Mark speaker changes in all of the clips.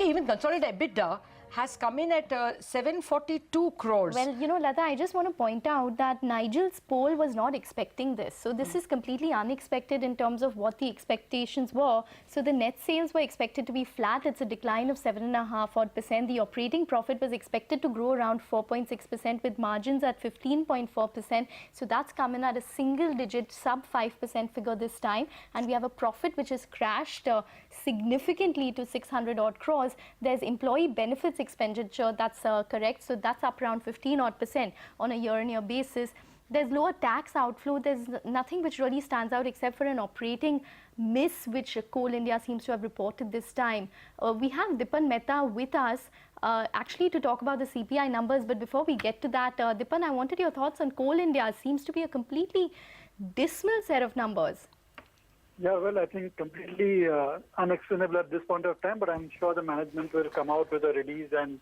Speaker 1: Okay, even consolidated EBITDA has come in at 742 crores.
Speaker 2: Well, you know, Lata, I just want to point out that Nigel's poll was not expecting this. So this is completely unexpected in terms of what the expectations were. So the net sales were expected to be flat. It's a decline of 7.5%. The operating profit was expected to grow around 4.6% with margins at 15.4%. So that's come in at a single digit sub 5% figure this time. And we have a profit which has crashed significantly to 600 odd crores. There's employee benefits expenditure, that's correct. So that's up around 15% on a year-on-year basis. There's lower tax outflow. There's nothing which really stands out except for an operating miss, which Coal India seems to have reported this time. We have Dipan Mehta with us actually to talk about the CPI numbers. But before we get to that, Dipan, I wanted your thoughts on Coal India. It seems to be a completely dismal set of numbers.
Speaker 3: Yeah, well, I think completely unexplainable at this point of time, but I'm sure the management will come out with a release and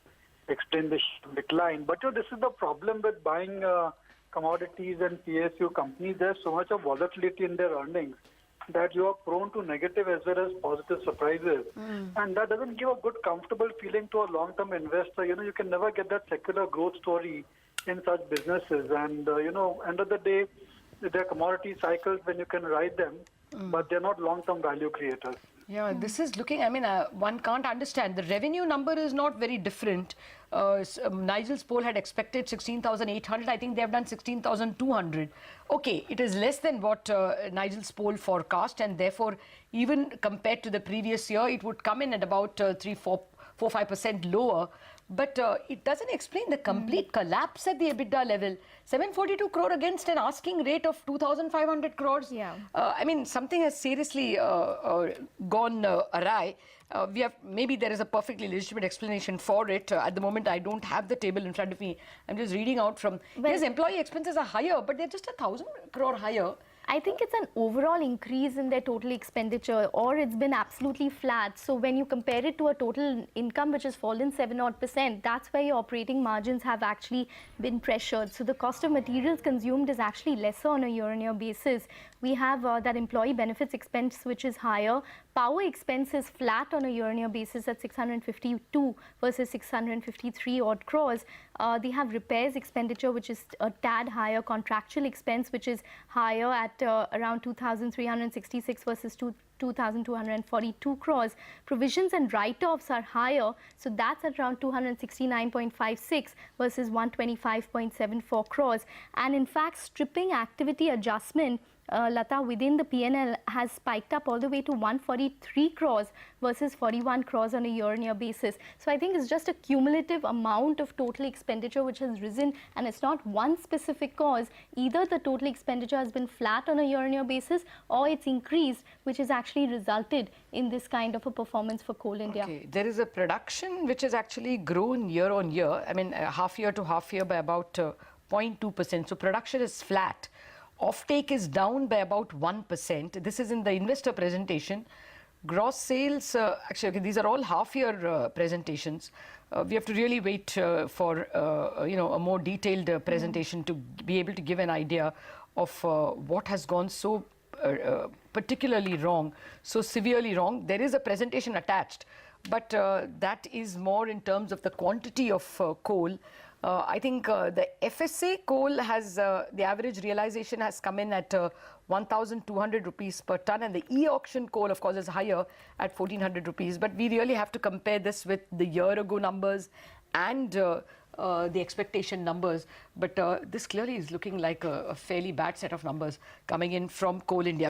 Speaker 3: explain the decline. But this is the problem with buying commodities and PSU companies. There's so much of volatility in their earnings that you are prone to negative as well as positive surprises. And that doesn't give a good, comfortable feeling to a long-term investor. You can never get that secular growth story in such businesses. And, end of the day, there are commodity cycles when you can ride them, but they're not long-term value creators.
Speaker 1: Yeah, this is looking, one can't understand. The revenue number is not very different. Nigel's poll had expected 16,800. I think they have done 16,200. Okay, it is less than what Nigel's poll forecast, and therefore, even compared to the previous year, it would come in at about 4-5% lower. But it doesn't explain the complete collapse at the EBITDA level. 742 crore against an asking rate of 2,500 crores.
Speaker 2: Yeah.
Speaker 1: Something has seriously gone awry. Maybe there is a perfectly legitimate explanation for it. At the moment, I don't have the table in front of me. I'm just reading out from. Yes, employee expenses are higher, but they're just 1,000 crore higher.
Speaker 2: I think it's an overall increase in their total expenditure, or it's been absolutely flat. So when you compare it to a total income which has fallen 7-odd%, that's where your operating margins have actually been pressured. So the cost of materials consumed is actually lesser on a year-on-year basis. We have that employee benefits expense which is higher. Power expense is flat on a year-on-year basis at 652 versus 653 odd crores. They have repairs expenditure which is a tad higher, contractual expense which is higher at around 2,366 versus 2,242 crores. Provisions and write-offs are higher, so that's at around 269.56 versus 125.74 crores. And in fact, stripping activity adjustment, Lata, within the PNL has spiked up all the way to 143 crores versus 41 crores on a year-on-year basis. So I think it's just a cumulative amount of total expenditure which has risen, and it's not one specific cause. Either the total expenditure has been flat on a year-on-year basis, or it's increased, which has actually resulted in this kind of a performance for Coal India.
Speaker 1: Okay. There is a production which has actually grown year-on-year. Half year to half year by about 0.2%. So production is flat. Offtake is down by about 1%. This is in the investor presentation. Gross sales, these are all half-year presentations. We have to really wait for a more detailed presentation to be able to give an idea of what has gone so particularly wrong, so severely wrong. There is a presentation attached, but that is more in terms of the quantity of coal. I think the FSA coal has, the average realization has come in at 1,200 rupees per ton, and the e-auction coal, of course, is higher at 1,400 rupees. But we really have to compare this with the year-ago numbers and the expectation numbers. But this clearly is looking like a fairly bad set of numbers coming in from Coal India.